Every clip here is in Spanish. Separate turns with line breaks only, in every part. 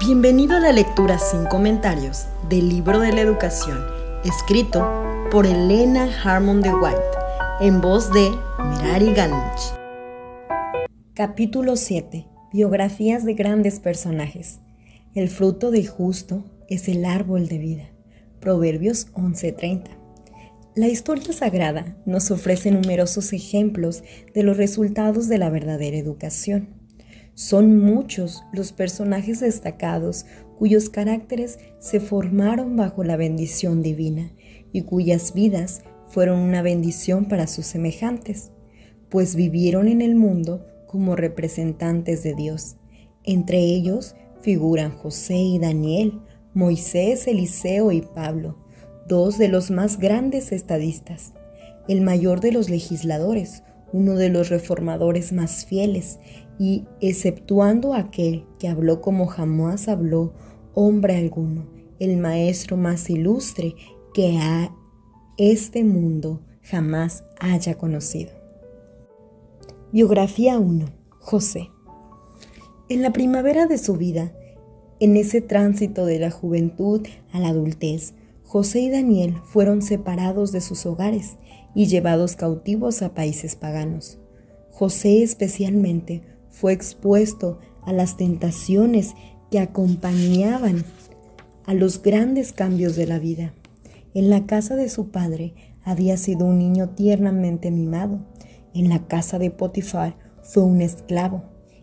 Bienvenido a la lectura sin comentarios del libro de la educación, escrito por Elena Harmon de White, en voz de Merari Ganuch. Capítulo 7. Biografías de grandes personajes. El fruto del justo es el árbol de vida. Proverbios 11:30. La historia sagrada nos ofrece numerosos ejemplos de los resultados de la verdadera educación. Son muchos los personajes destacados cuyos caracteres se formaron bajo la bendición divina y cuyas vidas fueron una bendición para sus semejantes, pues vivieron en el mundo como representantes de Dios. Entre ellos figuran José y Daniel, Moisés, Eliseo y Pablo, dos de los más grandes estadistas, el mayor de los legisladores, uno de los reformadores más fieles, y exceptuando aquel que habló como jamás habló hombre alguno, el maestro más ilustre que a este mundo jamás haya conocido. Biografía 1. José. En la primavera de su vida, en ese tránsito de la juventud a la adultez, José y Daniel fueron separados de sus hogares y llevados cautivos a países paganos. José especialmente fue expuesto a las tentaciones que acompañaban a los grandes cambios de la vida. En la casa de su padre había sido un niño tiernamente mimado. En la casa de Potifar fue un esclavo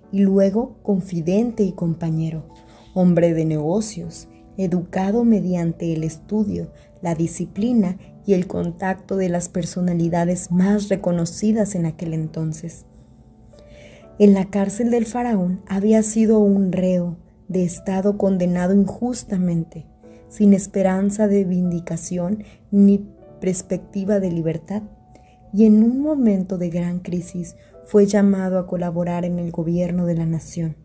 y luego confidente y compañero, hombre de negocios, educado mediante el estudio, la disciplina y el contacto de las personalidades más reconocidas en aquel entonces. En la cárcel del faraón había sido un reo de estado condenado injustamente, sin esperanza de vindicación ni perspectiva de libertad, y en un momento de gran crisis fue llamado a colaborar en el gobierno de la nación.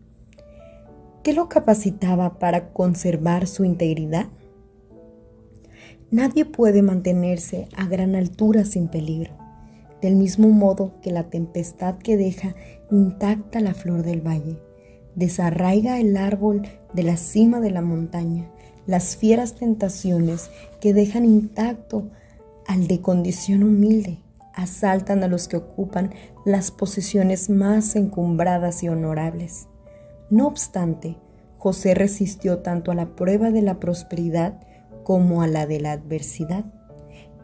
¿Qué lo capacitaba para conservar su integridad? Nadie puede mantenerse a gran altura sin peligro, del mismo modo que la tempestad que deja intacta la flor del valle, desarraiga el árbol de la cima de la montaña. Las fieras tentaciones que dejan intacto al de condición humilde asaltan a los que ocupan las posiciones más encumbradas y honorables. No obstante, José resistió tanto a la prueba de la prosperidad como a la de la adversidad.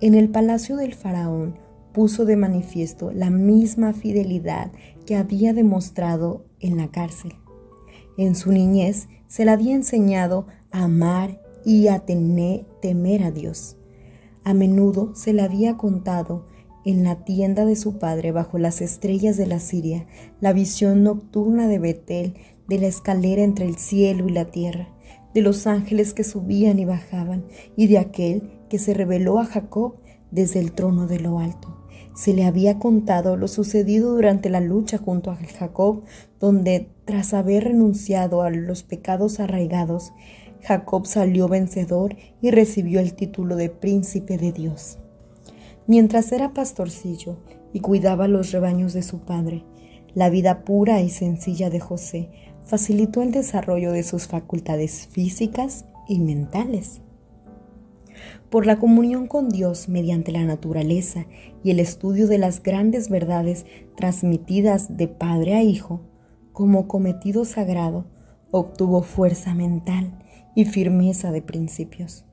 En el palacio del faraón puso de manifiesto la misma fidelidad que había demostrado en la cárcel. En su niñez se le había enseñado a amar y a temer a Dios. A menudo se le había contado en la tienda de su padre bajo las estrellas de la Siria la visión nocturna de Betel, de la escalera entre el cielo y la tierra, de los ángeles que subían y bajaban, y de aquel que se reveló a Jacob desde el trono de lo alto. Se le había contado lo sucedido durante la lucha junto a Jacob, donde, tras haber renunciado a los pecados arraigados, Jacob salió vencedor y recibió el título de príncipe de Dios. Mientras era pastorcillo y cuidaba los rebaños de su padre, la vida pura y sencilla de José facilitó el desarrollo de sus facultades físicas y mentales. Por la comunión con Dios mediante la naturaleza y el estudio de las grandes verdades transmitidas de padre a hijo, como cometido sagrado, obtuvo fuerza mental y firmeza de principios.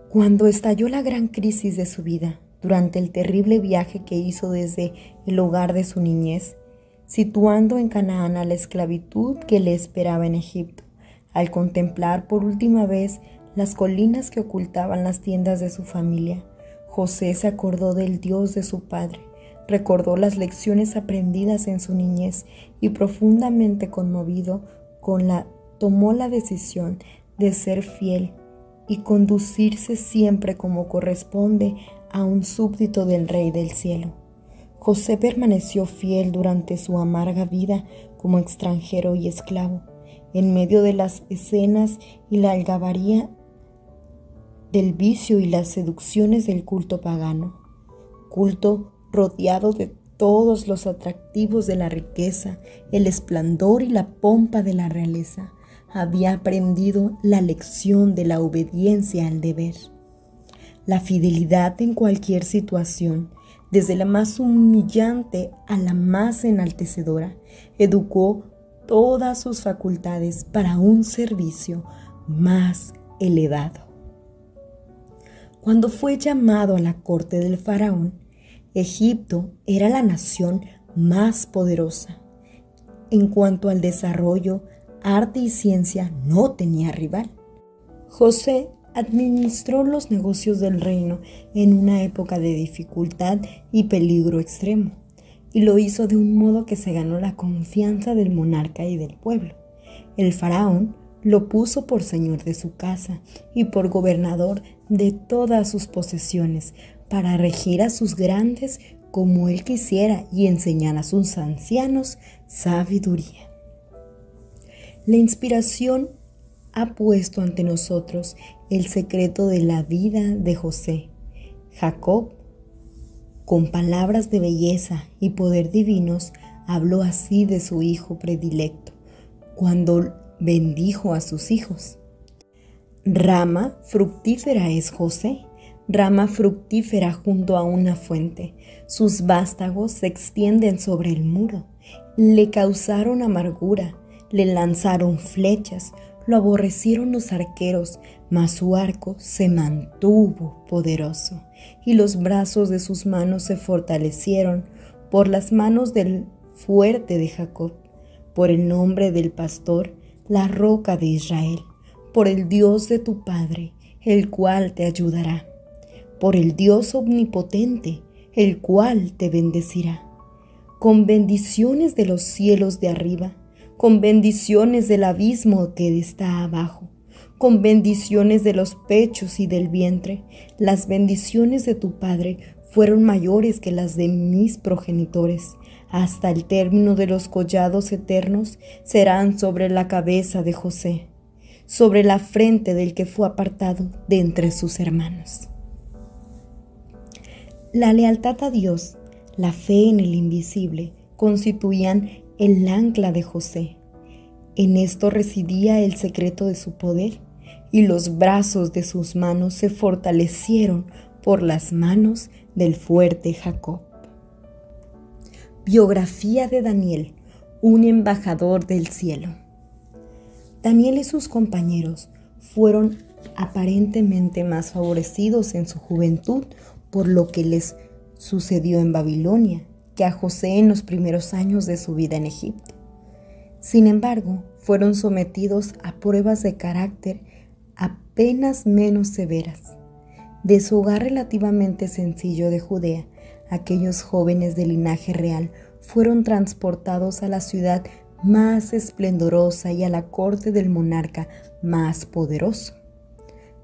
Cuando estalló la gran crisis de su vida, durante el terrible viaje que hizo desde el hogar de su niñez, situando en Canaán a la esclavitud que le esperaba en Egipto, al contemplar por última vez las colinas que ocultaban las tiendas de su familia, José se acordó del Dios de su padre, recordó las lecciones aprendidas en su niñez y profundamente conmovido tomó la decisión de ser fiel y conducirse siempre como corresponde a un súbdito del Rey del Cielo. José permaneció fiel durante su amarga vida como extranjero y esclavo, en medio de las escenas y la algarabía del vicio y las seducciones del culto pagano, culto rodeado de todos los atractivos de la riqueza, el esplendor y la pompa de la realeza, había aprendido la lección de la obediencia al deber. La fidelidad en cualquier situación, desde la más humillante a la más enaltecedora, educó todas sus facultades para un servicio más elevado. Cuando fue llamado a la corte del faraón, Egipto era la nación más poderosa. En cuanto al desarrollo, arte y ciencia no tenía rival. José administró los negocios del reino en una época de dificultad y peligro extremo, y lo hizo de un modo que se ganó la confianza del monarca y del pueblo. El faraón lo puso por señor de su casa y por gobernador de todas sus posesiones, para regir a sus grandes como él quisiera y enseñar a sus ancianos sabiduría. La inspiración ha puesto ante nosotros el secreto de la vida de José. Jacob, con palabras de belleza y poder divinos, habló así de su hijo predilecto, cuando bendijo a sus hijos. Rama fructífera es José, rama fructífera junto a una fuente. Sus vástagos se extienden sobre el muro. Le causaron amargura, le lanzaron flechas, lo aborrecieron los arqueros, mas su arco se mantuvo poderoso, y los brazos de sus manos se fortalecieron por las manos del fuerte de Jacob, por el nombre del pastor, la roca de Israel, por el Dios de tu Padre, el cual te ayudará, por el Dios omnipotente, el cual te bendecirá, con bendiciones de los cielos de arriba, con bendiciones del abismo que está abajo, con bendiciones de los pechos y del vientre. Las bendiciones de tu Padre fueron mayores que las de mis progenitores. Hasta el término de los collados eternos serán sobre la cabeza de José, sobre la frente del que fue apartado de entre sus hermanos. La lealtad a Dios, la fe en el invisible, constituían el ancla de José. En esto residía el secreto de su poder, y los brazos de sus manos se fortalecieron por las manos del fuerte Jacob. Biografía de Daniel, un embajador del cielo. Daniel y sus compañeros fueron aparentemente más favorecidos en su juventud por lo que les sucedió en Babilonia que a José en los primeros años de su vida en Egipto. Sin embargo, fueron sometidos a pruebas de carácter apenas menos severas. De su hogar relativamente sencillo de Judea, aquellos jóvenes de linaje real fueron transportados a la ciudad más esplendorosa y a la corte del monarca más poderoso,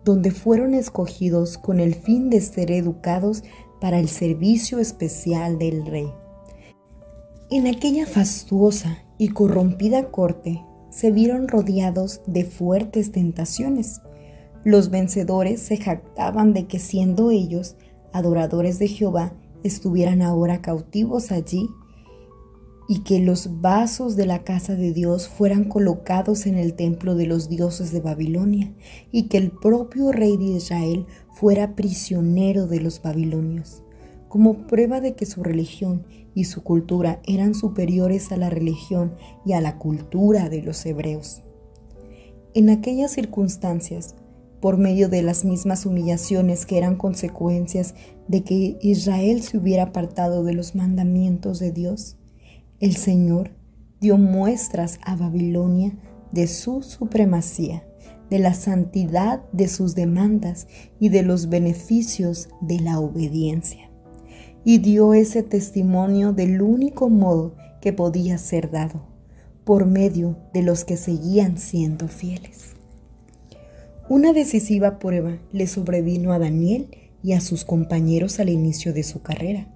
donde fueron escogidos con el fin de ser educados para el servicio especial del rey. En aquella fastuosa y corrompida corte se vieron rodeados de fuertes tentaciones. Los vencedores se jactaban de que, siendo ellos adoradores de Jehová, estuvieran ahora cautivos allí, y que los vasos de la casa de Dios fueran colocados en el templo de los dioses de Babilonia, y que el propio rey de Israel fuera prisionero de los babilonios, como prueba de que su religión y su cultura eran superiores a la religión y a la cultura de los hebreos. En aquellas circunstancias, por medio de las mismas humillaciones que eran consecuencias de que Israel se hubiera apartado de los mandamientos de Dios, el Señor dio muestras a Babilonia de su supremacía, de la santidad de sus demandas y de los beneficios de la obediencia. Y dio ese testimonio del único modo que podía ser dado, por medio de los que seguían siendo fieles. Una decisiva prueba le sobrevino a Daniel y a sus compañeros al inicio de su carrera.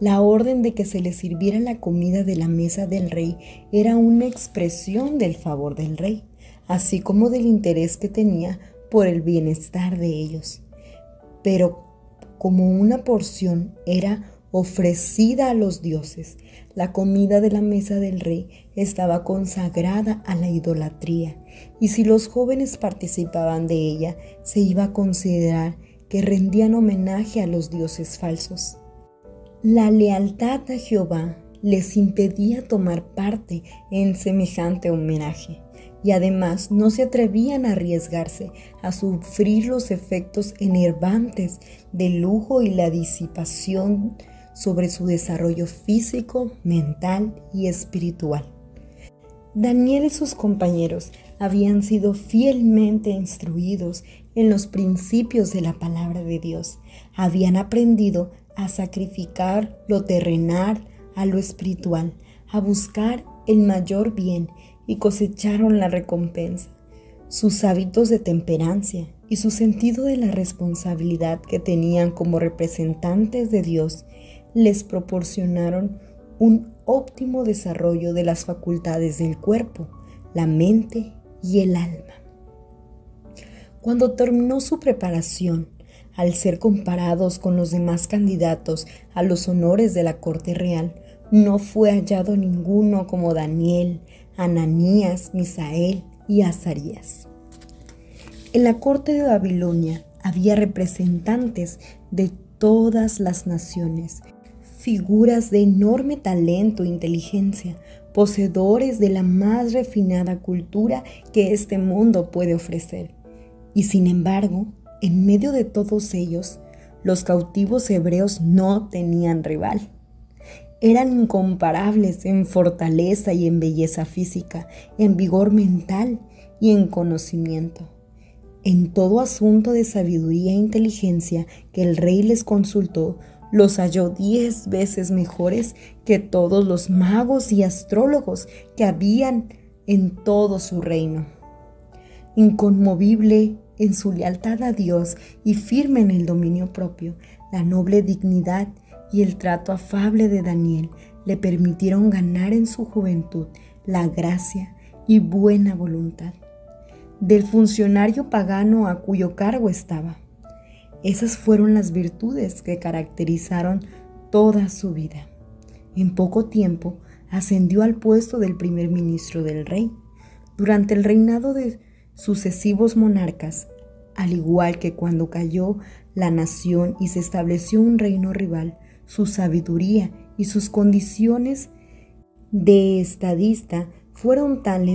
La orden de que se les sirviera la comida de la mesa del rey era una expresión del favor del rey, así como del interés que tenía por el bienestar de ellos. Pero como una porción era ofrecida a los dioses, La comida de la mesa del rey estaba consagrada a la idolatría, y si los jóvenes participaban de ella, se iba a considerar que rendían homenaje a los dioses falsos. La lealtad a Jehová les impedía tomar parte en semejante homenaje, y además no se atrevían a arriesgarse a sufrir los efectos enervantes del lujo y la disipación sobre su desarrollo físico, mental y espiritual. Daniel y sus compañeros habían sido fielmente instruidos en los principios de la palabra de Dios. Habían aprendido a sacrificar lo terrenal a lo espiritual, a buscar el mayor bien, y cosecharon la recompensa. Sus hábitos de temperancia y su sentido de la responsabilidad que tenían como representantes de Dios les proporcionaron un óptimo desarrollo de las facultades del cuerpo, la mente y el alma. Cuando terminó su preparación, al ser comparados con los demás candidatos a los honores de la corte real, no fue hallado ninguno como Daniel, Ananías, Misael y Azarías. En la corte de Babilonia había representantes de todas las naciones, figuras de enorme talento e inteligencia, poseedores de la más refinada cultura que este mundo puede ofrecer. Y sin embargo, en medio de todos ellos, los cautivos hebreos no tenían rival. Eran incomparables en fortaleza y en belleza física, en vigor mental y en conocimiento. En todo asunto de sabiduría e inteligencia que el rey les consultó, los halló 10 veces mejores que todos los magos y astrólogos que habían en todo su reino. Inconmovible en su lealtad a Dios y firme en el dominio propio, la noble dignidad y el trato afable de Daniel le permitieron ganar en su juventud la gracia y buena voluntad del funcionario pagano a cuyo cargo estaba. Esas fueron las virtudes que caracterizaron toda su vida. En poco tiempo ascendió al puesto del primer ministro del rey. Durante el reinado de sucesivos monarcas, al igual que cuando cayó la nación y se estableció un reino rival, su sabiduría y sus condiciones de estadista fueron tan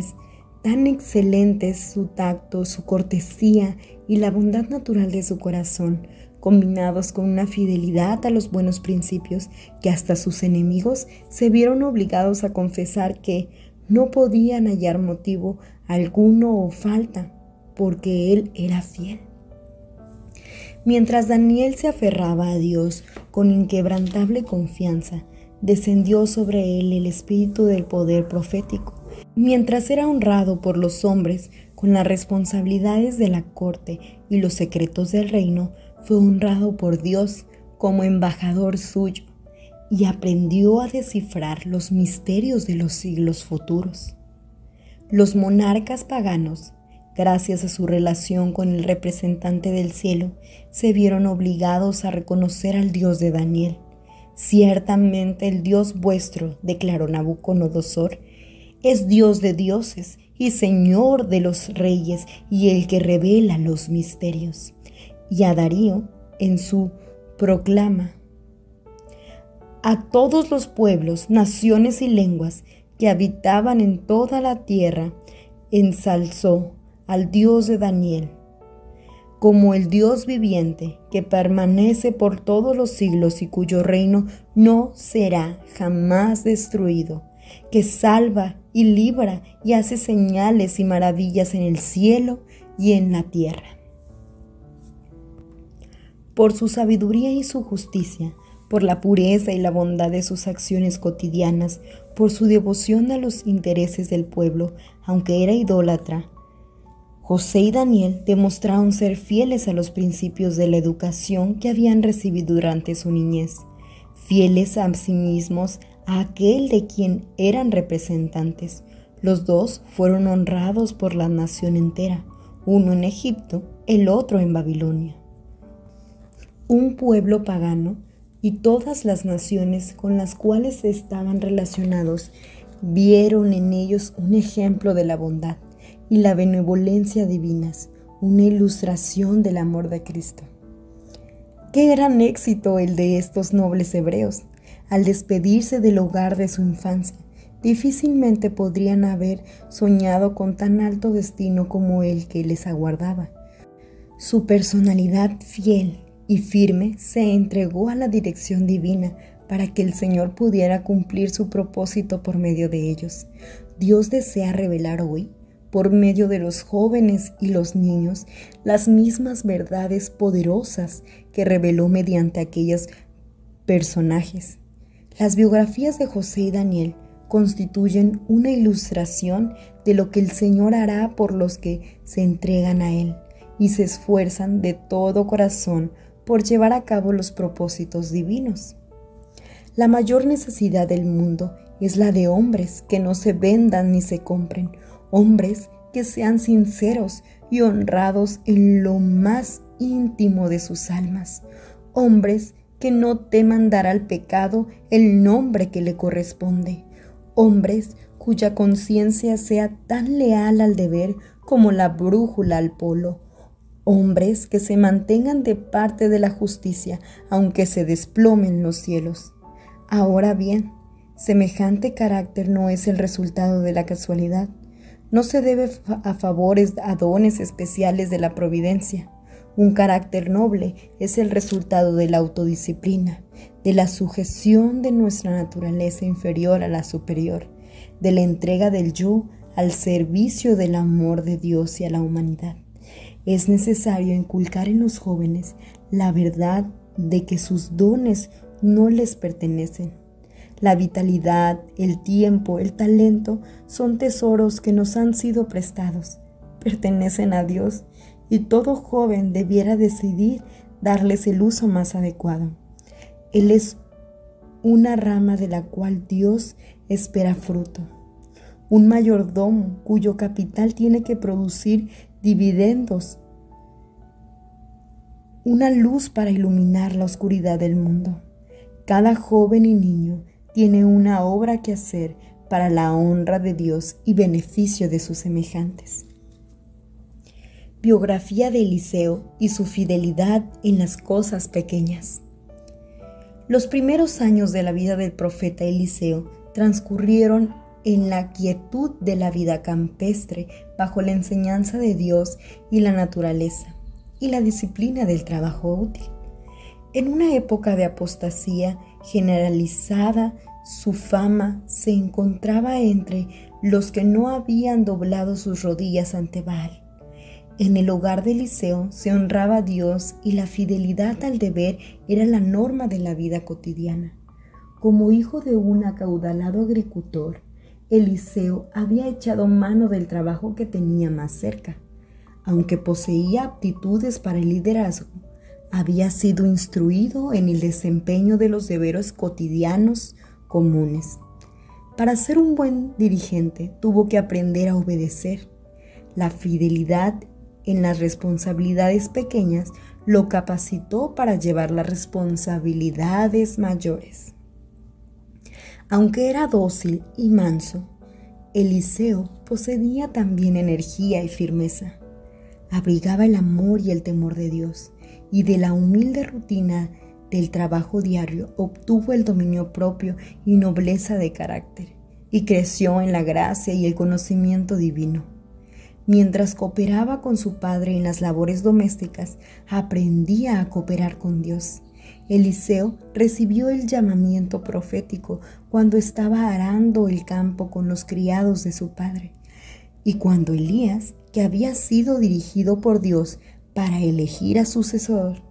excelentes, su tacto, su cortesía y la bondad natural de su corazón, combinados con una fidelidad a los buenos principios, que hasta sus enemigos se vieron obligados a confesar que no podían hallar motivo alguno o falta, porque él era fiel. Mientras Daniel se aferraba a Dios con inquebrantable confianza, descendió sobre él el espíritu del poder profético. Mientras era honrado por los hombres con las responsabilidades de la corte y los secretos del reino, fue honrado por Dios como embajador suyo y aprendió a descifrar los misterios de los siglos futuros. Los monarcas paganos, gracias a su relación con el representante del cielo, se vieron obligados a reconocer al Dios de Daniel. Ciertamente el Dios vuestro, declaró Nabucodonosor, es Dios de dioses y Señor de los reyes y el que revela los misterios. Y a Darío, en su proclama, a todos los pueblos, naciones y lenguas que habitaban en toda la tierra, ensalzó al Dios de Daniel como el Dios viviente que permanece por todos los siglos y cuyo reino no será jamás destruido, que salva y libra y hace señales y maravillas en el cielo y en la tierra. Por su sabiduría y su justicia, por la pureza y la bondad de sus acciones cotidianas, por su devoción a los intereses del pueblo, aunque era idólatra, José y Daniel demostraron ser fieles a los principios de la educación que habían recibido durante su niñez, fieles a sí mismos, a aquel de quien eran representantes. Los dos fueron honrados por la nación entera, uno en Egipto, el otro en Babilonia. Un pueblo pagano y todas las naciones con las cuales estaban relacionados vieron en ellos un ejemplo de la bondad y la benevolencia divinas, una ilustración del amor de Cristo. Qué gran éxito el de estos nobles hebreos. Al despedirse del hogar de su infancia, difícilmente podrían haber soñado con tan alto destino como el que les aguardaba. Su personalidad fiel y firme se entregó a la dirección divina para que el Señor pudiera cumplir su propósito por medio de ellos. Dios desea revelar hoy, por medio de los jóvenes y los niños, las mismas verdades poderosas que reveló mediante aquellos personajes. Las biografías de José y Daniel constituyen una ilustración de lo que el Señor hará por los que se entregan a Él y se esfuerzan de todo corazón por llevar a cabo los propósitos divinos. La mayor necesidad del mundo es la de hombres que no se vendan ni se compren, hombres que sean sinceros y honrados en lo más íntimo de sus almas, hombres que no teman dar al pecado el nombre que le corresponde, hombres cuya conciencia sea tan leal al deber como la brújula al polo, hombres que se mantengan de parte de la justicia aunque se desplomen los cielos. Ahora bien, semejante carácter no es el resultado de la casualidad, no se debe a favores, a dones especiales de la providencia. Un carácter noble es el resultado de la autodisciplina, de la sujeción de nuestra naturaleza inferior a la superior, de la entrega del yo al servicio del amor de Dios y a la humanidad. Es necesario inculcar en los jóvenes la verdad de que sus dones no les pertenecen. La vitalidad, el tiempo, el talento son tesoros que nos han sido prestados, pertenecen a Dios y todo joven debiera decidir darles el uso más adecuado. Él es una rama de la cual Dios espera fruto, un mayordomo cuyo capital tiene que producir dividendos, una luz para iluminar la oscuridad del mundo. Cada joven y niño tiene una obra que hacer para la honra de Dios y beneficio de sus semejantes. Biografía de Eliseo y su fidelidad en las cosas pequeñas. Los primeros años de la vida del profeta Eliseo transcurrieron en la quietud de la vida campestre, bajo la enseñanza de Dios y la naturaleza, y la disciplina del trabajo útil. En una época de apostasía generalizada, su fama se encontraba entre los que no habían doblado sus rodillas ante Baal. En el hogar de Eliseo se honraba a Dios y la fidelidad al deber era la norma de la vida cotidiana. Como hijo de un acaudalado agricultor, Eliseo había echado mano del trabajo que tenía más cerca. Aunque poseía aptitudes para el liderazgo, había sido instruido en el desempeño de los deberes cotidianos comunes. Para ser un buen dirigente, tuvo que aprender a obedecer. La fidelidad en las responsabilidades pequeñas lo capacitó para llevar las responsabilidades mayores. Aunque era dócil y manso, Eliseo poseía también energía y firmeza. Abrigaba el amor y el temor de Dios, y de la humilde rutina del trabajo diario obtuvo el dominio propio y nobleza de carácter, y creció en la gracia y el conocimiento divino. Mientras cooperaba con su padre en las labores domésticas, aprendía a cooperar con Dios. Eliseo recibió el llamamiento profético cuando estaba arando el campo con los criados de su padre, y cuando Elías, que había sido dirigido por Dios para elegir a sucesor,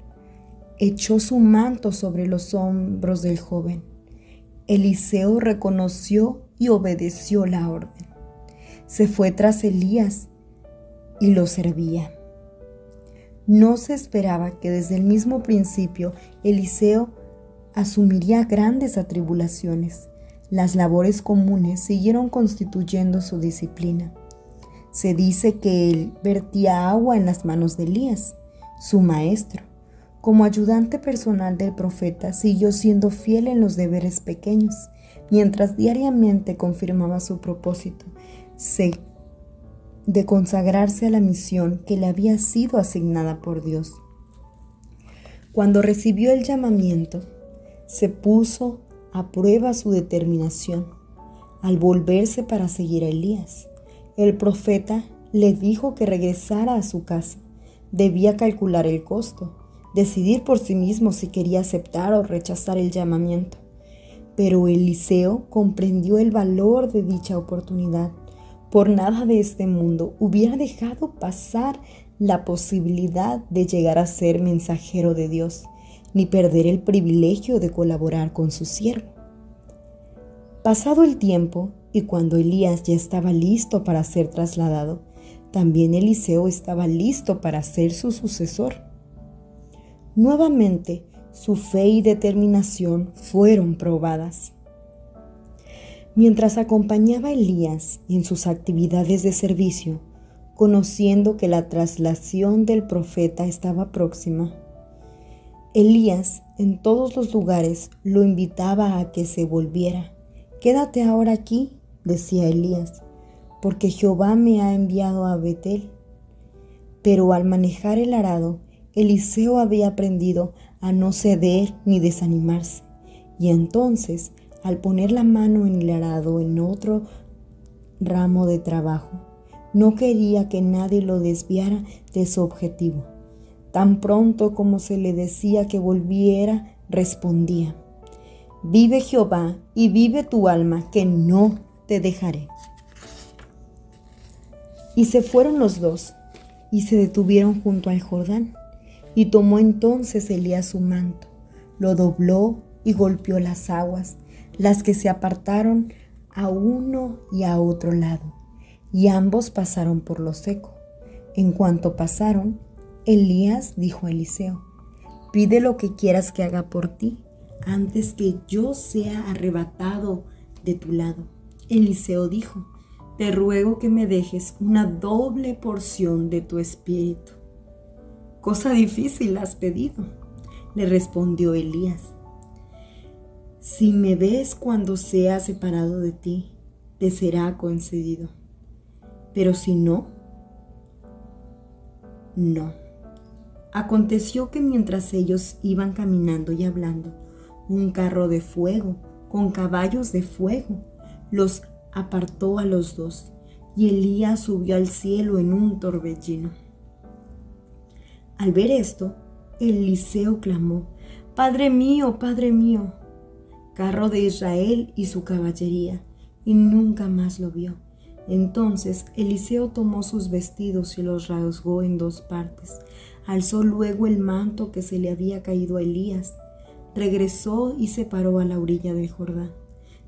echó su manto sobre los hombros del joven. Eliseo reconoció y obedeció la orden. Se fue tras Elías y lo servía. No se esperaba que desde el mismo principio Eliseo asumiría grandes atribulaciones. Las labores comunes siguieron constituyendo su disciplina. Se dice que él vertía agua en las manos de Elías, su maestro, Como ayudante personal del profeta, siguió siendo fiel en los deberes pequeños, mientras diariamente confirmaba su propósito de consagrarse a la misión que le había sido asignada por Dios. Cuando recibió el llamamiento, se puso a prueba su determinación. Al volverse para seguir a Elías, el profeta le dijo que regresara a su casa. Debía calcular el costo, decidir por sí mismo si quería aceptar o rechazar el llamamiento. Pero Eliseo comprendió el valor de dicha oportunidad. Por nada de este mundo hubiera dejado pasar la posibilidad de llegar a ser mensajero de Dios, ni perder el privilegio de colaborar con su siervo. Pasado el tiempo, y cuando Elías ya estaba listo para ser trasladado, también Eliseo estaba listo para ser su sucesor. Nuevamente, su fe y determinación fueron probadas. Mientras acompañaba a Elías en sus actividades de servicio, conociendo que la traslación del profeta estaba próxima, Elías en todos los lugares lo invitaba a que se volviera. «Quédate ahora aquí», decía Elías, «porque Jehová me ha enviado a Betel». Pero al manejar el arado, Eliseo había aprendido a no ceder ni desanimarse, y entonces, al poner la mano en el arado en otro ramo de trabajo, no quería que nadie lo desviara de su objetivo. Tan pronto como se le decía que volviera, respondía: «Vive Jehová y vive tu alma, que no te dejaré». Y se fueron los dos, y se detuvieron junto al Jordán. Y tomó entonces Elías su manto, lo dobló y golpeó las aguas, las que se apartaron a uno y a otro lado, y ambos pasaron por lo seco. En cuanto pasaron, Elías dijo a Eliseo: «Pide lo que quieras que haga por ti, antes que yo sea arrebatado de tu lado». Eliseo dijo: «Te ruego que me dejes una doble porción de tu espíritu». «Cosa difícil has pedido», le respondió Elías. «Si me ves cuando sea separado de ti, te será concedido. Pero si no, no». Aconteció que mientras ellos iban caminando y hablando, un carro de fuego con caballos de fuego los apartó a los dos, y Elías subió al cielo en un torbellino. Al ver esto, Eliseo clamó: Padre mío, carro de Israel y su caballería», y nunca más lo vio. Entonces Eliseo tomó sus vestidos y los rasgó en dos partes. Alzó luego el manto que se le había caído a Elías. Regresó y se paró a la orilla del Jordán.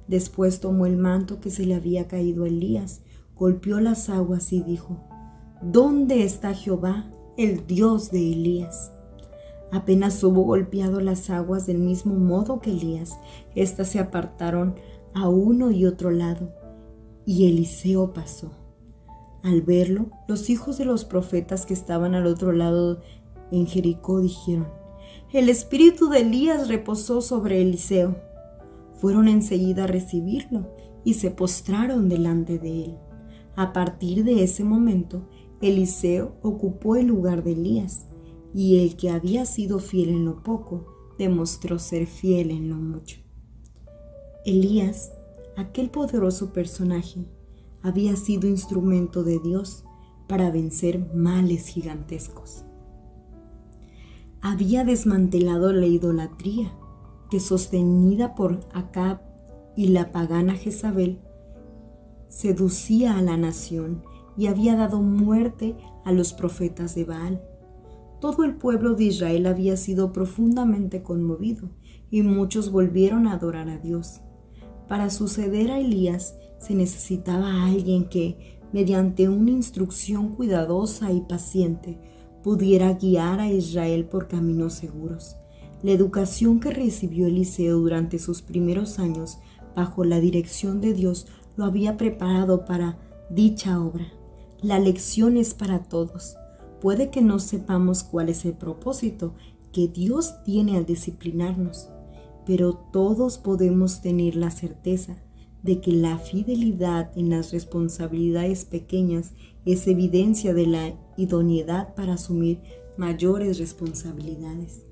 Después tomó el manto que se le había caído a Elías, golpeó las aguas y dijo: «¿Dónde está Jehová, el Dios de Elías?». Apenas hubo golpeado las aguas del mismo modo que Elías, éstas se apartaron a uno y otro lado, y Eliseo pasó. Al verlo, los hijos de los profetas que estaban al otro lado en Jericó dijeron: «El espíritu de Elías reposó sobre Eliseo». Fueron enseguida a recibirlo y se postraron delante de él. A partir de ese momento, Eliseo ocupó el lugar de Elías, y el que había sido fiel en lo poco, demostró ser fiel en lo mucho. Elías, aquel poderoso personaje, había sido instrumento de Dios para vencer males gigantescos. Había desmantelado la idolatría que, sostenida por Acab y la pagana Jezabel, seducía a la nación, y había dado muerte a los profetas de Baal. Todo el pueblo de Israel había sido profundamente conmovido, y muchos volvieron a adorar a Dios. Para suceder a Elías se necesitaba alguien que, mediante una instrucción cuidadosa y paciente, pudiera guiar a Israel por caminos seguros. La educación que recibió Eliseo durante sus primeros años bajo la dirección de Dios lo había preparado para dicha obra. La lección es para todos. Puede que no sepamos cuál es el propósito que Dios tiene al disciplinarnos, pero todos podemos tener la certeza de que la fidelidad en las responsabilidades pequeñas es evidencia de la idoneidad para asumir mayores responsabilidades.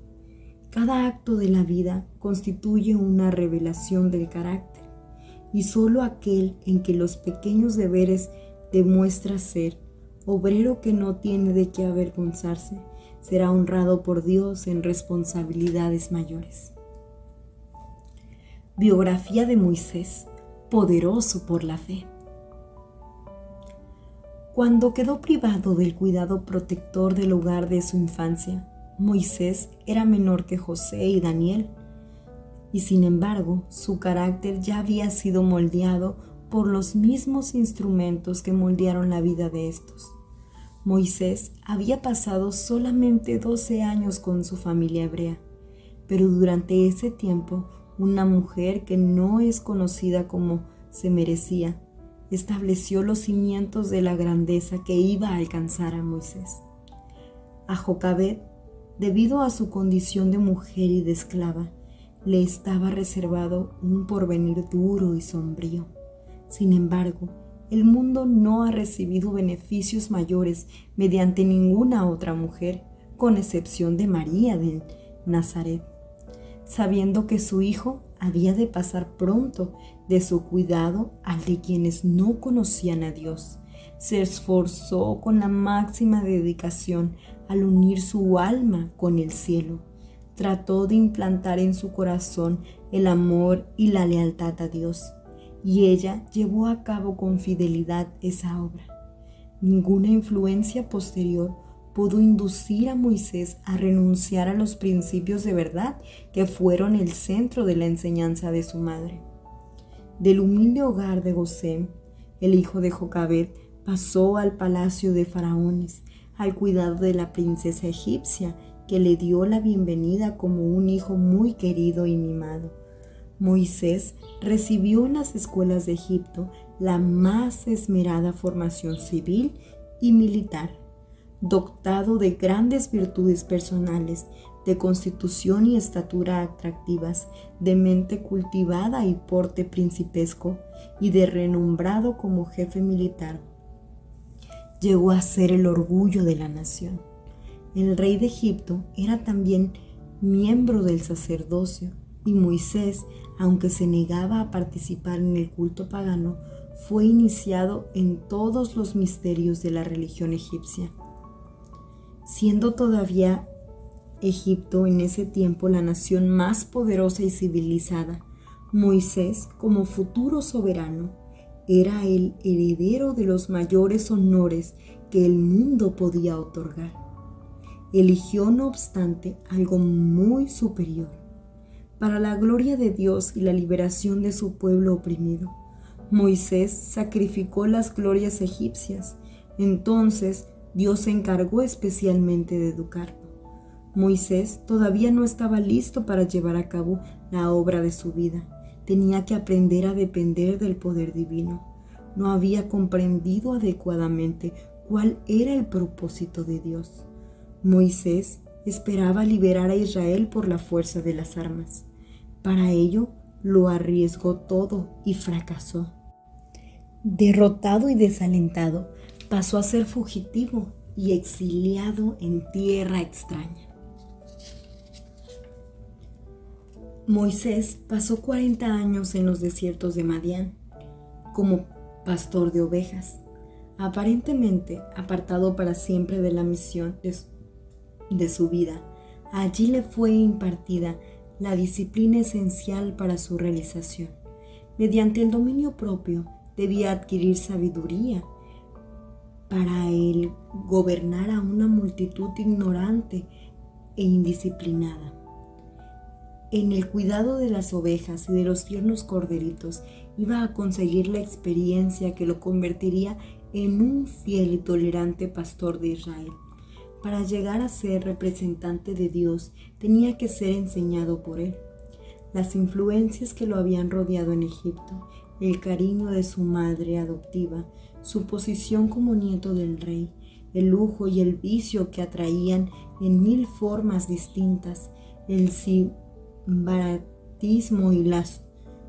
Cada acto de la vida constituye una revelación del carácter, y solo aquel en que los pequeños deberes demuestra ser obrero que no tiene de qué avergonzarse, será honrado por Dios en responsabilidades mayores. Biografía de Moisés, poderoso por la fe. Cuando quedó privado del cuidado protector del hogar de su infancia, Moisés era menor que José y Daniel, y sin embargo su carácter ya había sido moldeado por los mismos instrumentos que moldearon la vida de estos. Moisés había pasado solamente 12 años con su familia hebrea, pero durante ese tiempo una mujer que no es conocida como se merecía, estableció los cimientos de la grandeza que iba a alcanzar a Moisés. A Jocabed, debido a su condición de mujer y de esclava, le estaba reservado un porvenir duro y sombrío. Sin embargo, el mundo no ha recibido beneficios mayores mediante ninguna otra mujer, con excepción de María de Nazaret. Sabiendo que su hijo había de pasar pronto de su cuidado al de quienes no conocían a Dios, se esforzó con la máxima dedicación al unir su alma con el cielo. Trató de implantar en su corazón el amor y la lealtad a Dios, y ella llevó a cabo con fidelidad esa obra. Ninguna influencia posterior pudo inducir a Moisés a renunciar a los principios de verdad que fueron el centro de la enseñanza de su madre. Del humilde hogar de Gosén, el hijo de Jocabed pasó al palacio de faraones, al cuidado de la princesa egipcia, que le dio la bienvenida como un hijo muy querido y mimado. Moisés recibió en las escuelas de Egipto la más esmerada formación civil y militar, dotado de grandes virtudes personales, de constitución y estatura atractivas, de mente cultivada y porte principesco, y de renombrado como jefe militar. Llegó a ser el orgullo de la nación. El rey de Egipto era también miembro del sacerdocio, y Moisés, aunque se negaba a participar en el culto pagano, fue iniciado en todos los misterios de la religión egipcia. Siendo todavía Egipto en ese tiempo la nación más poderosa y civilizada, Moisés, como futuro soberano, era el heredero de los mayores honores que el mundo podía otorgar. Eligió, no obstante, algo muy superior. Para la gloria de Dios y la liberación de su pueblo oprimido, Moisés sacrificó las glorias egipcias. Entonces Dios se encargó especialmente de educarlo. Moisés todavía no estaba listo para llevar a cabo la obra de su vida. Tenía que aprender a depender del poder divino. No había comprendido adecuadamente cuál era el propósito de Dios. Moisés esperaba liberar a Israel por la fuerza de las armas. Para ello, lo arriesgó todo y fracasó. Derrotado y desalentado, pasó a ser fugitivo y exiliado en tierra extraña. Moisés pasó 40 años en los desiertos de Madián como pastor de ovejas, aparentemente apartado para siempre de la misión de su vida. Allí le fue impartida la disciplina esencial para su realización. Mediante el dominio propio debía adquirir sabiduría para él gobernar a una multitud ignorante e indisciplinada. En el cuidado de las ovejas y de los tiernos corderitos iba a conseguir la experiencia que lo convertiría en un fiel y tolerante pastor de Israel. Para llegar a ser representante de Dios tenía que ser enseñado por él. Las influencias que lo habían rodeado en Egipto, el cariño de su madre adoptiva, su posición como nieto del rey, el lujo y el vicio que atraían en mil formas distintas, el simbaratismo y la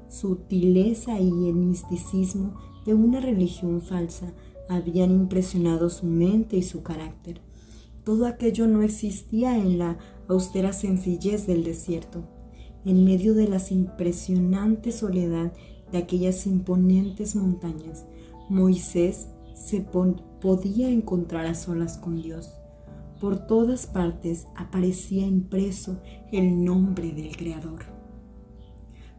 sutileza y el misticismo de una religión falsa habían impresionado su mente y su carácter. Todo aquello no existía en la austera sencillez del desierto. En medio de la impresionante soledad de aquellas imponentes montañas, Moisés se podía encontrar a solas con Dios. Por todas partes aparecía impreso el nombre del Creador.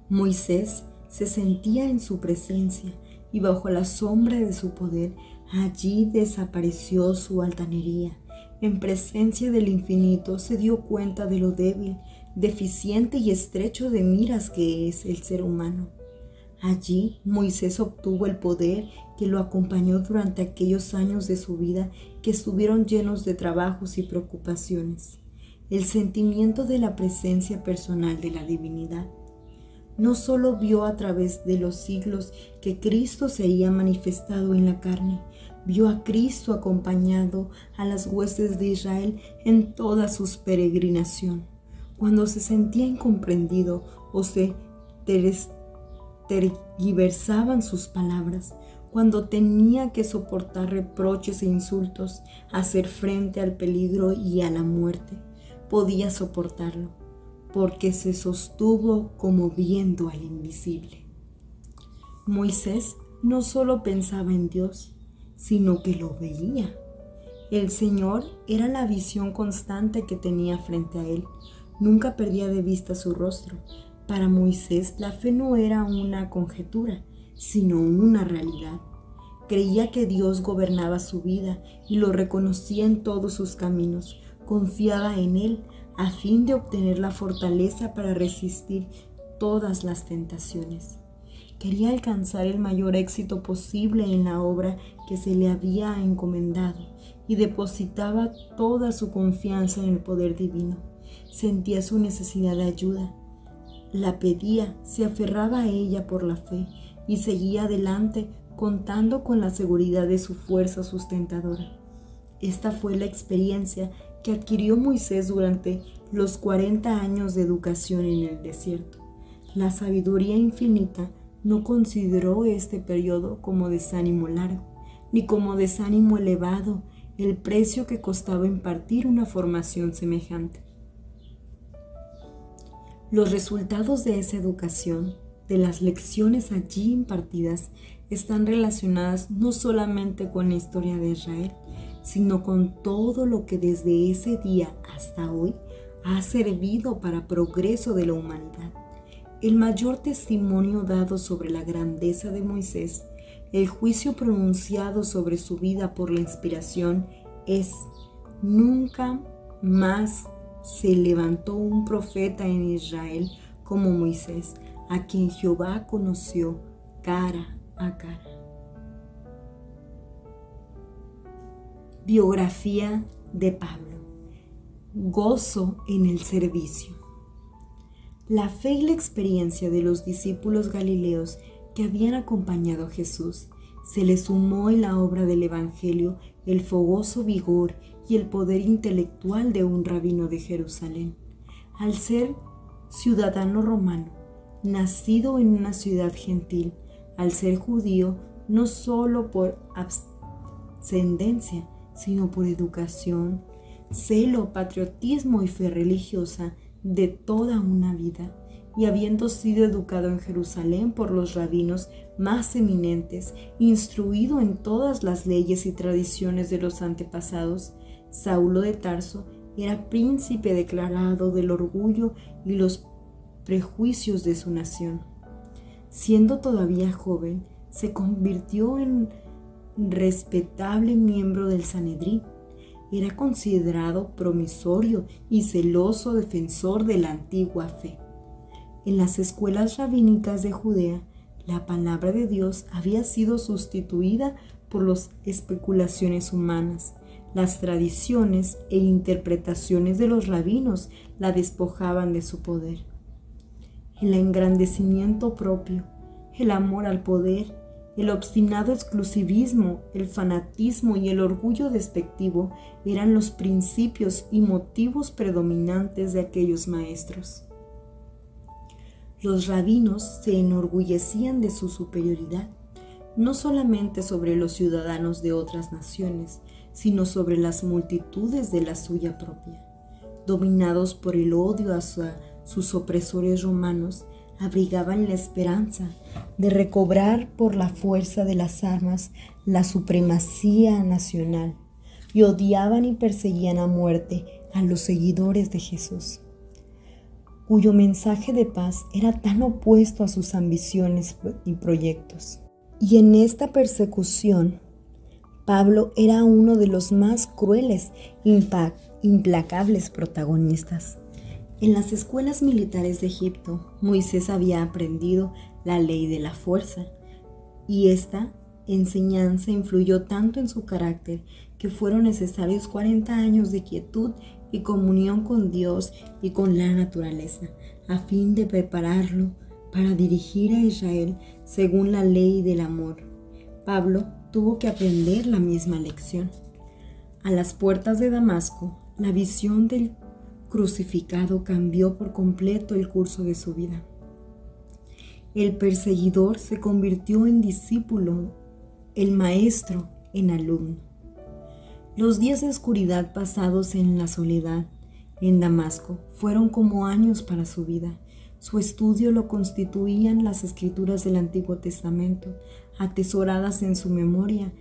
Moisés se sentía en su presencia y bajo la sombra de su poder allí desapareció su altanería. En presencia del infinito se dio cuenta de lo débil, deficiente y estrecho de miras que es el ser humano. Allí Moisés obtuvo el poder que lo acompañó durante aquellos años de su vida que estuvieron llenos de trabajos y preocupaciones. El sentimiento de la presencia personal de la divinidad. No solo vio a través de los siglos que Cristo se había manifestado en la carne, vio a Cristo acompañado a las huestes de Israel en toda su peregrinación. Cuando se sentía incomprendido o se tergiversaban sus palabras, cuando tenía que soportar reproches e insultos, hacer frente al peligro y a la muerte, podía soportarlo, porque se sostuvo como viendo al invisible. Moisés no solo pensaba en Dios, sino que lo veía. El Señor era la visión constante que tenía frente a él. Nunca perdía de vista su rostro. Para Moisés la fe no era una conjetura, sino una realidad. Creía que Dios gobernaba su vida y lo reconocía en todos sus caminos. Confiaba en Él a fin de obtener la fortaleza para resistir todas las tentaciones. Quería alcanzar el mayor éxito posible en la obra que se le había encomendado y depositaba toda su confianza en el poder divino. Sentía su necesidad de ayuda. La pedía, se aferraba a ella por la fe y seguía adelante contando con la seguridad de su fuerza sustentadora. Esta fue la experiencia que adquirió Moisés durante los 40 años de educación en el desierto. La sabiduría infinita no consideró este periodo como desánimo largo, ni como desánimo elevado el precio que costaba impartir una formación semejante. Los resultados de esa educación, de las lecciones allí impartidas, están relacionadas no solamente con la historia de Israel, sino con todo lo que desde ese día hasta hoy ha servido para progreso de la humanidad. El mayor testimonio dado sobre la grandeza de Moisés, el juicio pronunciado sobre su vida por la inspiración es: nunca más se levantó un profeta en Israel como Moisés, a quien Jehová conoció cara a cara. Biografía de Pablo. Gozo en el servicio. La fe y la experiencia de los discípulos galileos que habían acompañado a Jesús se le sumó en la obra del Evangelio el fogoso vigor y el poder intelectual de un rabino de Jerusalén. Al ser ciudadano romano, nacido en una ciudad gentil, al ser judío no solo por ascendencia, sino por educación, celo, patriotismo y fe religiosa de toda una vida, y habiendo sido educado en Jerusalén por los rabinos más eminentes, instruido en todas las leyes y tradiciones de los antepasados, Saulo de Tarso era príncipe declarado del orgullo y los prejuicios de su nación. Siendo todavía joven, se convirtió en respetable miembro del Sanedrín. Era considerado promisorio y celoso defensor de la antigua fe. En las escuelas rabínicas de Judea, la palabra de Dios había sido sustituida por las especulaciones humanas. Las tradiciones e interpretaciones de los rabinos la despojaban de su poder. El engrandecimiento propio, el amor al poder, El obstinado exclusivismo, el fanatismo y el orgullo despectivo eran los principios y motivos predominantes de aquellos maestros. Los rabinos se enorgullecían de su superioridad, no solamente sobre los ciudadanos de otras naciones, sino sobre las multitudes de la suya propia. Dominados por el odio hacia sus opresores romanos, abrigaban la esperanza de recobrar por la fuerza de las armas la supremacía nacional y odiaban y perseguían a muerte a los seguidores de Jesús, cuyo mensaje de paz era tan opuesto a sus ambiciones y proyectos. Y en esta persecución, Pablo era uno de los más crueles, implacables protagonistas. En las escuelas militares de Egipto, Moisés había aprendido la ley de la fuerza, y esta enseñanza influyó tanto en su carácter que fueron necesarios 40 años de quietud y comunión con Dios y con la naturaleza, a fin de prepararlo para dirigir a Israel según la ley del amor. Pablo tuvo que aprender la misma lección. A las puertas de Damasco, la visión del crucificado cambió por completo el curso de su vida. El perseguidor se convirtió en discípulo, el maestro en alumno. Los días de oscuridad pasados en la soledad en Damasco fueron como años para su vida. Su estudio lo constituían las escrituras del Antiguo Testamento, atesoradas en su memoria,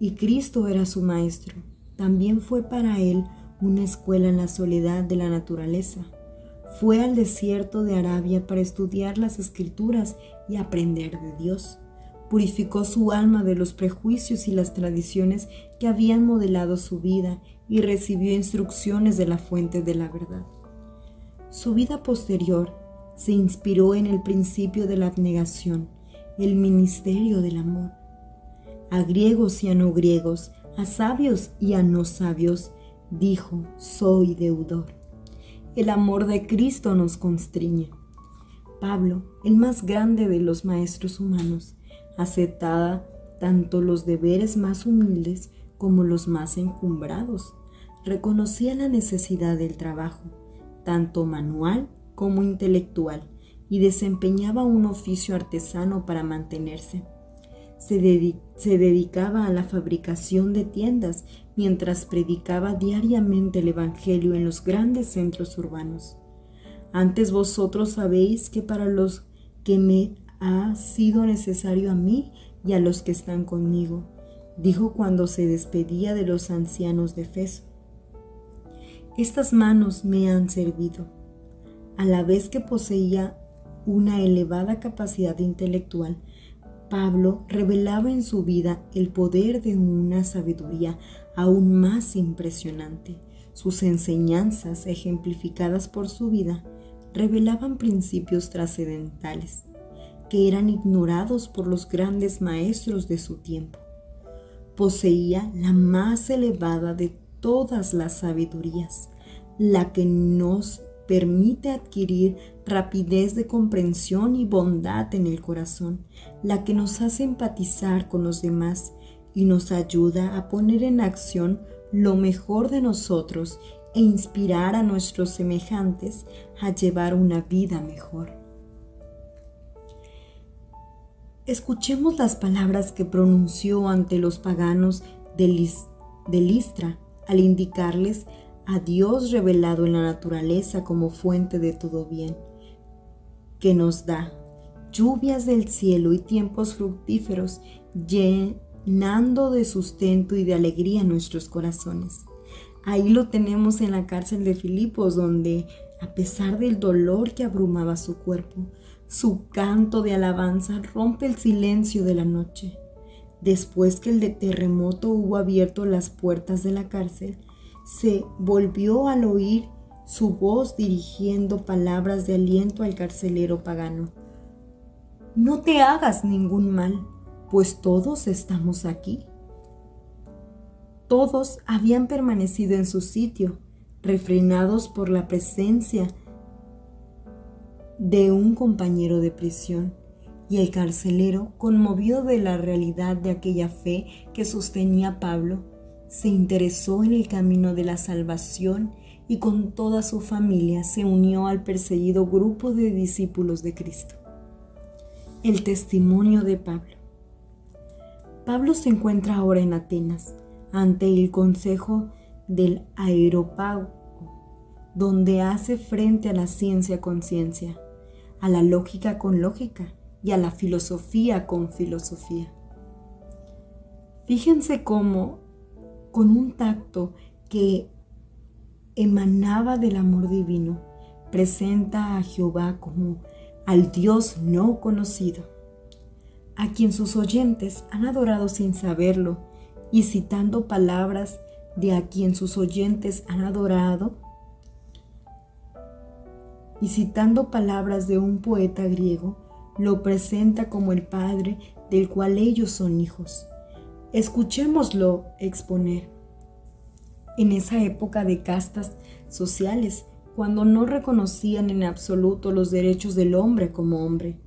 y Cristo era su maestro. También fue para él una escuela en la soledad de la naturaleza. Fue al desierto de Arabia para estudiar las escrituras y aprender de Dios. Purificó su alma de los prejuicios y las tradiciones que habían modelado su vida y recibió instrucciones de la fuente de la verdad. Su vida posterior se inspiró en el principio de la abnegación, el ministerio del amor. A griegos y a no griegos, a sabios y a no sabios, dijo: soy deudor. El amor de Cristo nos constriñe. Pablo, el más grande de los maestros humanos, aceptaba tanto los deberes más humildes como los más encumbrados. Reconocía la necesidad del trabajo, tanto manual como intelectual, y desempeñaba un oficio artesano para mantenerse. Se dedicaba a la fabricación de tiendas mientras predicaba diariamente el Evangelio en los grandes centros urbanos. Antes vosotros sabéis que para los que me ha sido necesario a mí y a los que están conmigo, dijo cuando se despedía de los ancianos de Efeso. Estas manos me han servido. A la vez que poseía una elevada capacidad intelectual, Pablo revelaba en su vida el poder de una sabiduría aún más impresionante. Sus enseñanzas, ejemplificadas por su vida, revelaban principios trascendentales que eran ignorados por los grandes maestros de su tiempo. Poseía la más elevada de todas las sabidurías, la que nos permite adquirir rapidez de comprensión y bondad en el corazón, la que nos hace empatizar con los demás y nos ayuda a poner en acción lo mejor de nosotros e inspirar a nuestros semejantes a llevar una vida mejor. Escuchemos las palabras que pronunció ante los paganos de Listra al indicarles a Dios revelado en la naturaleza como fuente de todo bien, que nos da lluvias del cielo y tiempos fructíferos, llenando de sustento y de alegría nuestros corazones. Ahí lo tenemos en la cárcel de Filipos, donde, a pesar del dolor que abrumaba su cuerpo, su canto de alabanza rompe el silencio de la noche. Después que el terremoto hubo abierto las puertas de la cárcel, se volvió al oír su voz dirigiendo palabras de aliento al carcelero pagano. No te hagas ningún mal, pues todos estamos aquí. Todos habían permanecido en su sitio, refrenados por la presencia de un compañero de prisión. Y el carcelero, conmovido de la realidad de aquella fe que sostenía Pablo, se interesó en el camino de la salvación y con toda su familia se unió al perseguido grupo de discípulos de Cristo. El testimonio de Pablo. Pablo se encuentra ahora en Atenas, ante el consejo del Areópago, donde hace frente a la ciencia con ciencia, a la lógica con lógica y a la filosofía con filosofía. Fíjense cómo, con un tacto que emanaba del amor divino, presenta a Jehová como al Dios no conocido, a quien sus oyentes han adorado sin saberlo, y citando palabras de a quien sus oyentes han adorado, y citando palabras de un poeta griego, lo presenta como el Padre del cual ellos son hijos. Escuchémoslo exponer. En esa época de castas sociales, cuando no reconocían en absoluto los derechos del hombre como hombre,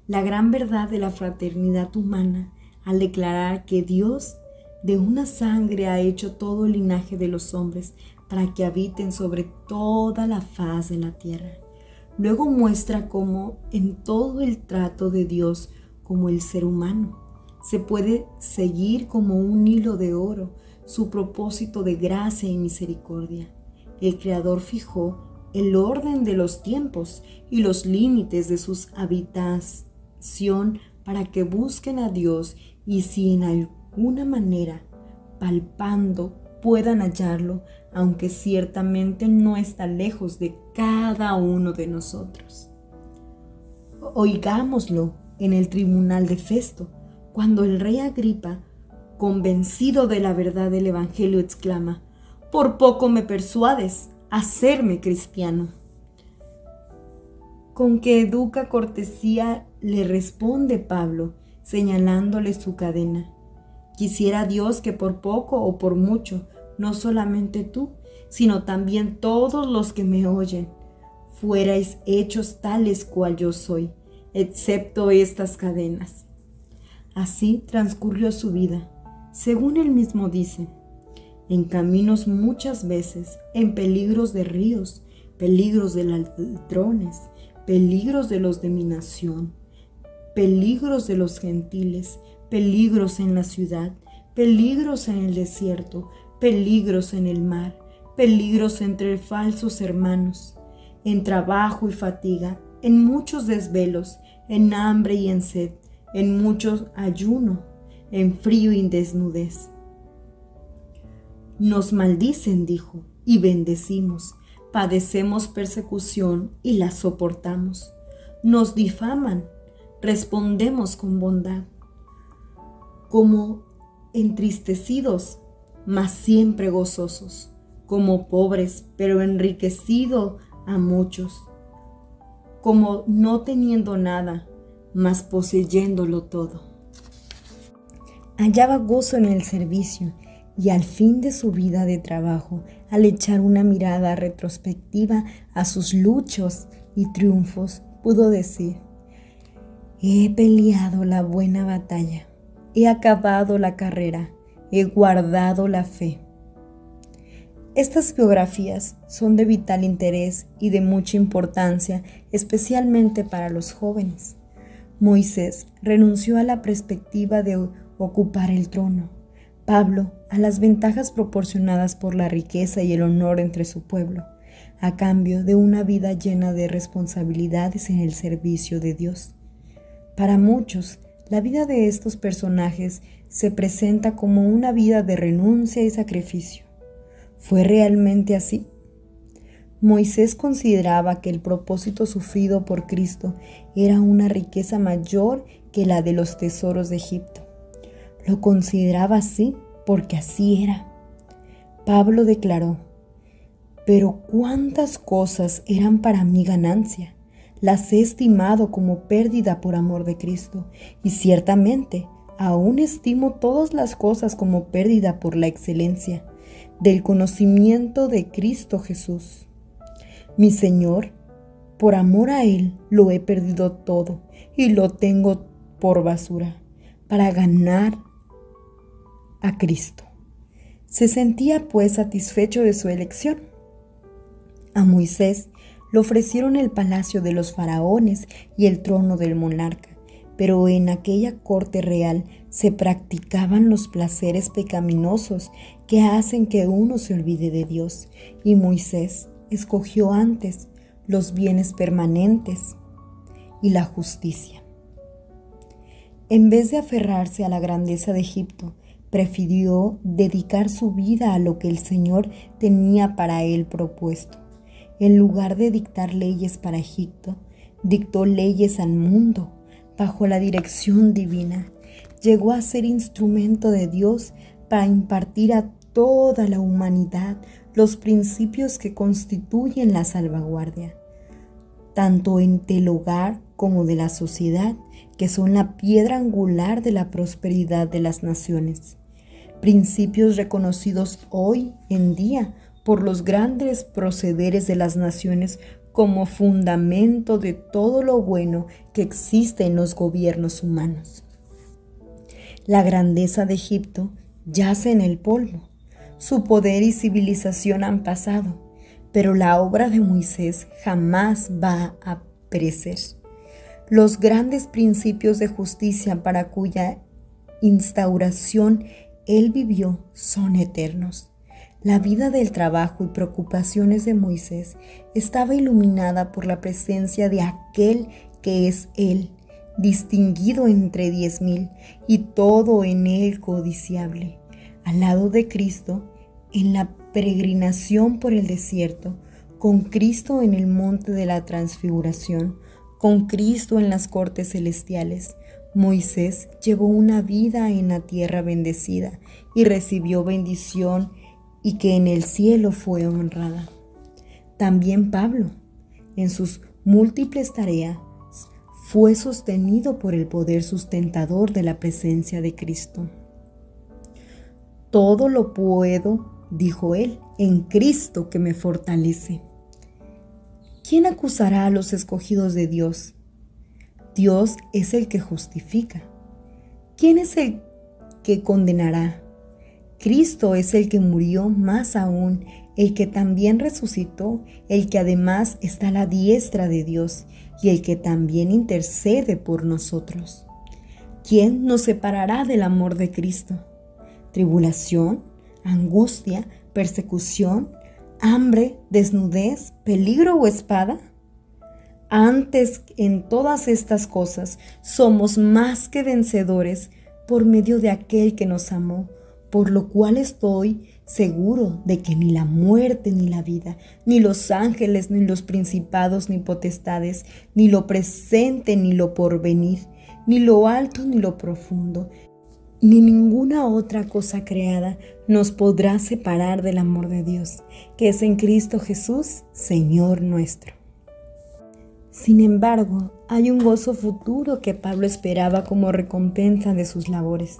la gran verdad de la fraternidad humana, al declarar que Dios de una sangre ha hecho todo el linaje de los hombres para que habiten sobre toda la faz de la tierra. Luego muestra cómo en todo el trato de Dios como el ser humano se puede seguir como un hilo de oro su propósito de gracia y misericordia. El Creador fijó el orden de los tiempos y los límites de sus habitación para que busquen a Dios y si en alguna manera, palpando, puedan hallarlo, aunque ciertamente no está lejos de cada uno de nosotros. Oigámoslo en el tribunal de Festo, cuando el rey Agripa, convencido de la verdad del Evangelio, exclama: «Por poco me persuades a hacerme cristiano». Con qué educa cortesía le responde Pablo, señalándole su cadena: «Quisiera Dios que por poco o por mucho, no solamente tú, sino también todos los que me oyen, fuerais hechos tales cual yo soy, excepto estas cadenas». Así transcurrió su vida, según él mismo dice, en caminos muchas veces, en peligros de ríos, peligros de ladrones, peligros de los de mi nación, peligros de los gentiles, peligros en la ciudad, peligros en el desierto, peligros en el mar, peligros entre falsos hermanos, en trabajo y fatiga, en muchos desvelos, en hambre y en sed, en mucho ayuno, en frío y desnudez. Nos maldicen, dijo, y bendecimos, padecemos persecución y la soportamos. Nos difaman, respondemos con bondad, como entristecidos, mas siempre gozosos, como pobres, pero enriquecido a muchos, como no teniendo nada, mas poseyéndolo todo. Hallaba gozo en el servicio y al fin de su vida de trabajo, al echar una mirada retrospectiva a sus luchos y triunfos, pudo decir: «He peleado la buena batalla, he acabado la carrera, he guardado la fe». Estas biografías son de vital interés y de mucha importancia, especialmente para los jóvenes. Moisés renunció a la perspectiva de ocupar el trono. Pablo a las ventajas proporcionadas por la riqueza y el honor entre su pueblo, a cambio de una vida llena de responsabilidades en el servicio de Dios. Para muchos, la vida de estos personajes se presenta como una vida de renuncia y sacrificio. ¿Fue realmente así? Moisés consideraba que el propósito sufrido por Cristo era una riqueza mayor que la de los tesoros de Egipto. Lo consideraba así porque así era. Pablo declaró: «Pero cuántas cosas eran para mí ganancia, las he estimado como pérdida por amor de Cristo, y ciertamente aún estimo todas las cosas como pérdida por la excelencia del conocimiento de Cristo Jesús, mi Señor. Por amor a Él lo he perdido todo y lo tengo por basura para ganar a Cristo. Se sentía pues satisfecho de su elección. A Moisés le ofrecieron el palacio de los faraones y el trono del monarca, pero en aquella corte real se practicaban los placeres pecaminosos que hacen que uno se olvide de Dios, y Moisés escogió antes los bienes permanentes y la justicia. En vez de aferrarse a la grandeza de Egipto, prefirió dedicar su vida a lo que el Señor tenía para él propuesto. En lugar de dictar leyes para Egipto, dictó leyes al mundo bajo la dirección divina. Llegó a ser instrumento de Dios para impartir a toda la humanidad los principios que constituyen la salvaguardia, tanto del hogar como de la sociedad, que son la piedra angular de la prosperidad de las naciones. Principios reconocidos hoy en día por los grandes procederes de las naciones como fundamento de todo lo bueno que existe en los gobiernos humanos. La grandeza de Egipto yace en el polvo. Su poder y civilización han pasado, pero la obra de Moisés jamás va a perecer. Los grandes principios de justicia para cuya instauración él vivió son eternos. La vida del trabajo y preocupaciones de Moisés estaba iluminada por la presencia de aquel que es él, distinguido entre 10,000 y todo en él codiciable. Al lado de Cristo, en la peregrinación por el desierto, con Cristo en el monte de la transfiguración, con Cristo en las cortes celestiales, Moisés llevó una vida en la tierra bendecida y recibió bendición y que en el cielo fue honrada. También Pablo, en sus múltiples tareas, fue sostenido por el poder sustentador de la presencia de Cristo. Todo lo puedo, dijo él, en Cristo que me fortalece. ¿Quién acusará a los escogidos de Dios? Dios es el que justifica. ¿Quién es el que condenará? Cristo es el que murió, más aún, el que también resucitó, el que además está a la diestra de Dios y el que también intercede por nosotros. ¿Quién nos separará del amor de Cristo? ¿Tribulación, angustia, persecución, hambre, desnudez, peligro o espada? Antes, en todas estas cosas, somos más que vencedores por medio de aquel que nos amó, por lo cual estoy seguro de que ni la muerte ni la vida, ni los ángeles, ni los principados, ni potestades, ni lo presente, ni lo porvenir, ni lo alto, ni lo profundo, ni ninguna otra cosa creada nos podrá separar del amor de Dios, que es en Cristo Jesús, Señor nuestro. Sin embargo, hay un gozo futuro que Pablo esperaba como recompensa de sus labores,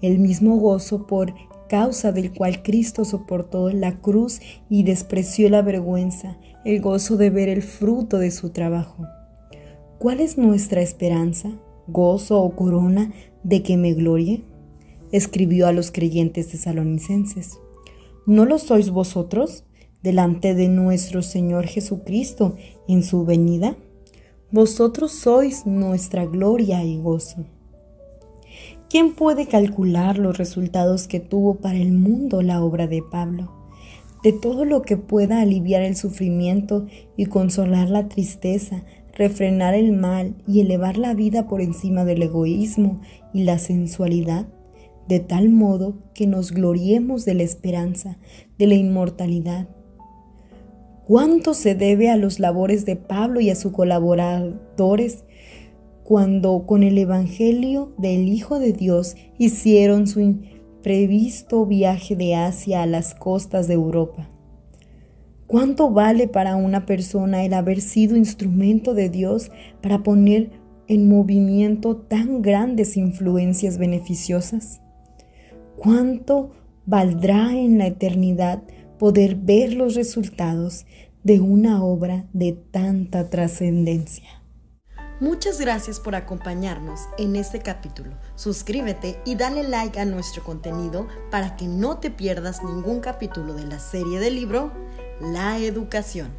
el mismo gozo por causa del cual Cristo soportó la cruz y despreció la vergüenza, el gozo de ver el fruto de su trabajo. ¿Cuál es nuestra esperanza, gozo o corona de que me glorie? Escribió a los creyentes tesalonicenses. ¿No lo sois vosotros delante de nuestro Señor Jesucristo en su venida? Vosotros sois nuestra gloria y gozo. ¿Quién puede calcular los resultados que tuvo para el mundo la obra de Pablo? De todo lo que pueda aliviar el sufrimiento y consolar la tristeza, refrenar el mal y elevar la vida por encima del egoísmo y la sensualidad, de tal modo que nos gloriemos de la esperanza, de la inmortalidad. ¿Cuánto se debe a los labores de Pablo y a sus colaboradores cuando con el Evangelio del Hijo de Dios hicieron su imprevisto viaje de Asia a las costas de Europa? ¿Cuánto vale para una persona el haber sido instrumento de Dios para poner en movimiento tan grandes influencias beneficiosas? ¿Cuánto valdrá en la eternidad poder ver los resultados de una obra de tanta trascendencia? Muchas gracias por acompañarnos en este capítulo. Suscríbete y dale like a nuestro contenido para que no te pierdas ningún capítulo de la serie del libro La Educación.